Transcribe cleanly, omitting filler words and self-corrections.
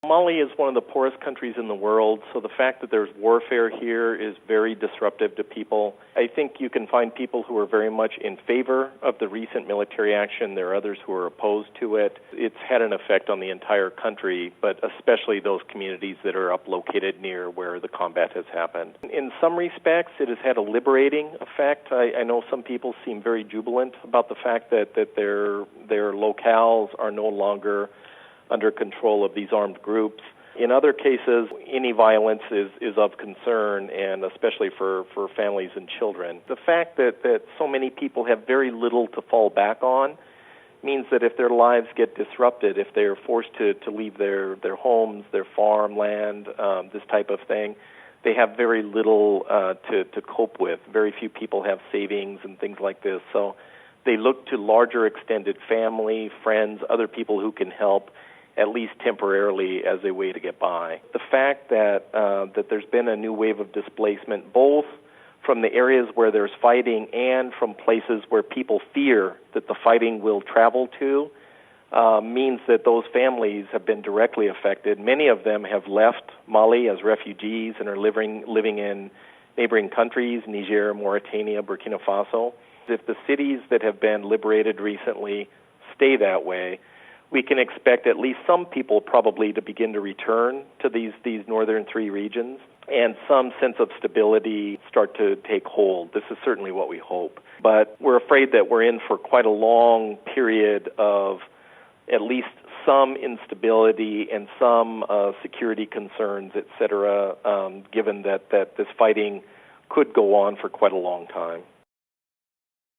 Mali is one of the poorest countries in the world, so the fact that there's warfare here is very disruptive to people. I think you can find people who are very much in favor of the recent military action. There are others who are opposed to it. It's had an effect on the entire country, but especially those communities that are located near where the combat has happened. In some respects, it has had a liberating effect. I know some people seem very jubilant about the fact that their locales are no longer under control of these armed groups. In other cases, any violence is of concern, and especially for families and children. The fact that so many people have very little to fall back on means that if their lives get disrupted, if they're forced to leave their homes, their farmland, this type of thing, they have very little to cope with. Very few people have savings and things like this. So they look to larger extended family, friends, other people who can help, at least temporarily, as a way to get by. The fact that there's been a new wave of displacement, both from the areas where there's fighting and from places where people fear that the fighting will travel to, means that those families have been directly affected. Many of them have left Mali as refugees and are living in neighboring countries, Niger, Mauritania, Burkina Faso. If the cities that have been liberated recently stay that way, we can expect at least some people probably to begin to return to these northern three regions, and some sense of stability start to take hold. This is certainly what we hope. But we're afraid that we're in for quite a long period of at least some instability and some security concerns, et cetera, given that this fighting could go on for quite a long time.